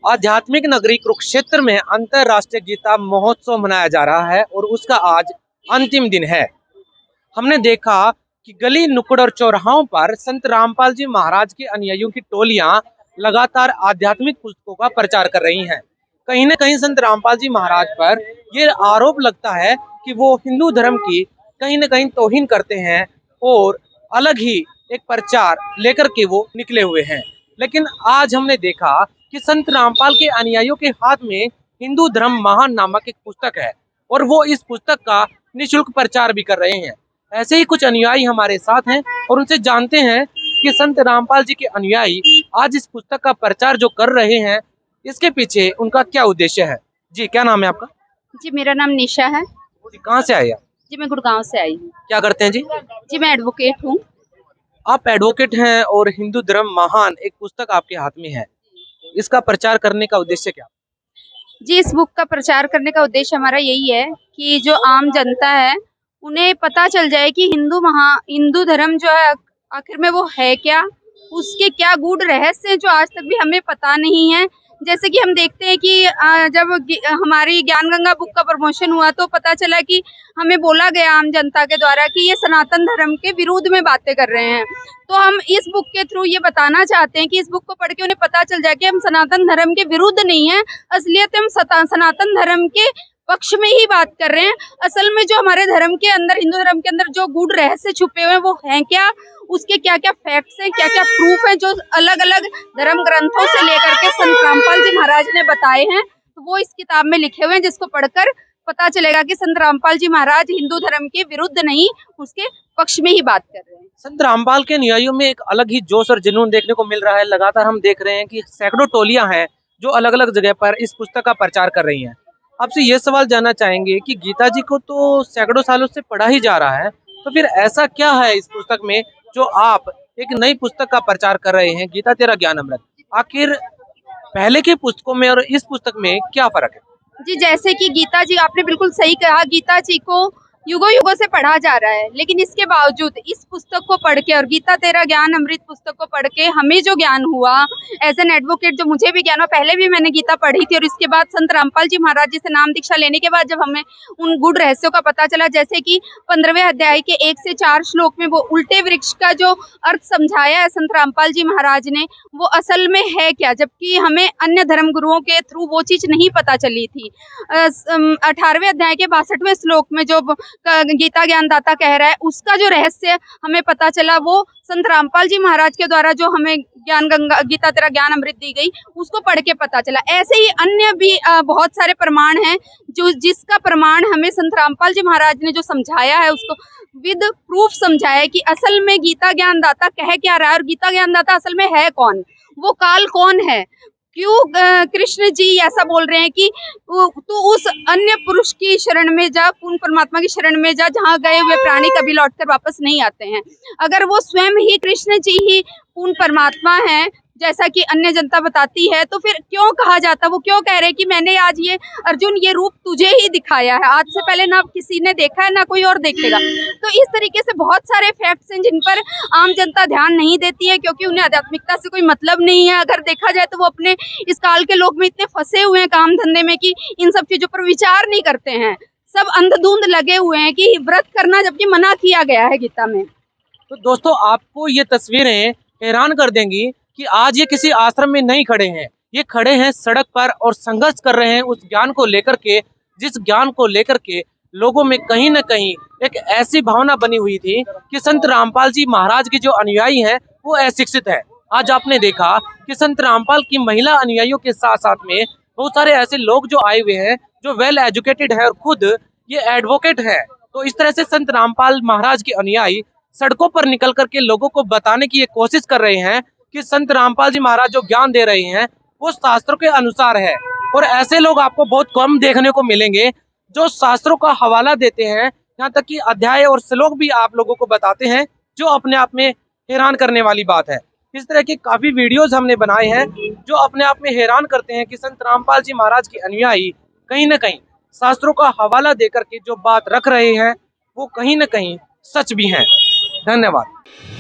आध्यात्मिक नगरी कुरुक्षेत्र में अंतरराष्ट्रीय गीता महोत्सव मनाया जा रहा है और उसका आज अंतिम दिन है। हमने देखा कि गली नुक्कड़ और चौराहों पर संत रामपाल जी महाराज के अनुयायियों की टोलियां लगातार आध्यात्मिक पुस्तकों का प्रचार कर रही हैं। कहीं न कहीं संत रामपाल जी महाराज पर यह आरोप लगता है कि वो हिंदू धर्म की कहीं न कहीं तौहीन करते हैं और अलग ही एक प्रचार लेकर के वो निकले हुए हैं। लेकिन आज हमने देखा कि संत रामपाल के अनुयायियों के हाथ में हिंदू धर्म महान नामक एक पुस्तक है और वो इस पुस्तक का निःशुल्क प्रचार भी कर रहे हैं। ऐसे ही कुछ अनुयायी हमारे साथ हैं और उनसे जानते हैं कि संत रामपाल जी के अनुयायी आज इस पुस्तक का प्रचार जो कर रहे हैं, इसके पीछे उनका क्या उद्देश्य है। जी, क्या नाम है आपका? जी, मेरा नाम निशा है। जी, कहाँ से आए आप? जी, मैं गुड़गांव से आई हूँ। क्या करते हैं जी? जी, मैं एडवोकेट हूँ। आप एडवोकेट हैं और हिंदू धर्म महान एक पुस्तक आपके हाथ में है, इसका प्रचार करने का उद्देश्य क्या? जी, इस बुक का प्रचार करने का उद्देश्य हमारा यही है कि जो आम जनता है उन्हें पता चल जाए कि हिंदू धर्म जो है आखिर में वो है क्या, उसके क्या गूढ़ रहस्य हैं जो आज तक भी हमें पता नहीं है। जैसे कि हम देखते हैं कि जब हमारी ज्ञान गंगा बुक का प्रमोशन हुआ तो पता चला कि हमें बोला गया आम जनता के द्वारा कि ये सनातन धर्म के विरोध में बातें कर रहे हैं। तो हम इस बुक के थ्रू ये बताना चाहते हैं कि इस बुक को पढ़ के उन्हें पता चल जाए कि हम सनातन धर्म के विरुद्ध नहीं है, असलियत हम सनातन धर्म के पक्ष में ही बात कर रहे हैं। असल में जो हमारे धर्म के अंदर, हिंदू धर्म के अंदर जो गूढ़ रहस्य छुपे हुए हैं वो हैं क्या, उसके क्या क्या फैक्ट्स हैं, क्या क्या प्रूफ हैं जो अलग अलग धर्म ग्रंथों से लेकर के संत रामपाल जी महाराज ने बताए हैं, तो वो इस किताब में लिखे हुए हैं, जिसको पढ़कर पता चलेगा कि संत रामपाल जी महाराज हिंदू धर्म के विरुद्ध नहीं, उसके पक्ष में ही बात कर रहे हैं। संत रामपाल के अनुयायियों में एक अलग ही जोश और जुनून देखने को मिल रहा है। लगातार हम देख रहे हैं कि सैकड़ों टोलियां हैं जो अलग अलग जगह पर इस पुस्तक का प्रचार कर रही हैं। आपसे ये सवाल जानना चाहेंगे कि गीता जी को तो सैकड़ों सालों से पढ़ा ही जा रहा है, तो फिर ऐसा क्या है इस पुस्तक में जो आप एक नई पुस्तक का प्रचार कर रहे हैं, गीता तेरा ज्ञान अमृत। आखिर पहले की पुस्तकों में और इस पुस्तक में क्या फर्क है? जी, जैसे कि गीता जी, आपने बिल्कुल सही कहा, गीता जी को युगों युगों से पढ़ा जा रहा है, लेकिन इसके बावजूद इस पुस्तक को पढ़ के और गीता तेरा ज्ञान अमृत पुस्तक को पढ़ के हमें जो ज्ञान हुआ एज एन एडवोकेट, जो मुझे भी ज्ञान हुआ, पहले भी मैंने गीता पढ़ी थी और इसके बाद संत रामपाल जी महाराज जी से नाम दीक्षा लेने के बाद जब हमें उन गूढ़ रहस्यों का पता चला, जैसे कि 15वें अध्याय के 1 से 4 श्लोक में वो उल्टे वृक्ष का जो अर्थ समझाया है संत रामपाल जी महाराज ने, वो असल में है क्या, जबकि हमें अन्य धर्म गुरुओं के थ्रू वो चीज नहीं पता चली थी। 18वें अध्याय के 62वें श्लोक में जो गीता ज्ञानदाता कह रहा है, उसका जो रहस्य हमें पता चला, वो संत रामपाल जी महाराज के द्वारा जो हमें गीता तेरा ज्ञान अमृत दी गई, उसको पढ़ के पता चला। ऐसे ही अन्य भी बहुत सारे प्रमाण हैं जिसका प्रमाण हमें संत रामपाल जी महाराज ने जो समझाया है, उसको विद प्रूफ समझाया है कि असल में गीता ज्ञानदाता कह क्या रहा है और गीता ज्ञानदाता असल में है कौन, वो काल कौन है, क्यों कृष्ण जी ऐसा बोल रहे हैं कि तू उस अन्य पुरुष की शरण में जा, पूर्ण परमात्मा की शरण में जा, जहाँ गए हुए प्राणी कभी लौटकर वापस नहीं आते हैं। अगर वो स्वयं ही कृष्ण जी ही पूर्ण परमात्मा हैं, जैसा कि अन्य जनता बताती है, तो फिर क्यों कहा जाता, वो क्यों कह रहे हैं कि मैंने आज ये अर्जुन ये रूप तुझे ही दिखाया है, आज से पहले ना किसी ने देखा है ना कोई और देखेगा। तो इस तरीके से बहुत सारे फैक्ट्स हैं जिन पर आम जनता ध्यान नहीं देती है, क्योंकि उन्हें आध्यात्मिकता से कोई मतलब नहीं है। अगर देखा जाए तो वो अपने इस काल के लोग में इतने फंसे हुए हैं काम धंधे में कि इन सब चीजों पर विचार नहीं करते हैं, सब अंधधुंध लगे हुए हैं कि व्रत करना जबकि मना किया गया है गीता में। तो दोस्तों, आपको ये तस्वीरें हैरान कर देंगी कि आज ये किसी आश्रम में नहीं खड़े हैं, ये खड़े हैं सड़क पर और संघर्ष कर रहे हैं उस ज्ञान को लेकर के, जिस ज्ञान को लेकर के लोगों में कहीं न कहीं एक ऐसी भावना बनी हुई थी कि संत रामपाल जी महाराज के जो अनुयायी हैं वो अशिक्षित है। आज आपने देखा कि संत रामपाल की महिला अनुयायियों के साथ साथ में बहुत सारे ऐसे लोग जो आए हुए हैं जो वेल एजुकेटेड है और खुद ये एडवोकेट है। तो इस तरह से संत रामपाल महाराज के अनुयायी सड़कों पर निकल करके लोगों को बताने की ये कोशिश कर रहे हैं कि संत रामपाल जी महाराज जो ज्ञान दे रहे हैं वो शास्त्रों के अनुसार है। और ऐसे लोग आपको बहुत कम देखने को मिलेंगे जो शास्त्रों का हवाला देते हैं, यहाँ तक कि अध्याय और श्लोक भी आप लोगों को बताते हैं, जो अपने आप में हैरान करने वाली बात है। इस तरह की काफी वीडियोस हमने बनाए हैं जो अपने आप में हैरान करते हैं कि संत रामपाल जी महाराज के अनुयायी कहीं न कहीं शास्त्रों का हवाला देकर के जो बात रख रहे हैं वो कहीं न कहीं सच भी है। धन्यवाद।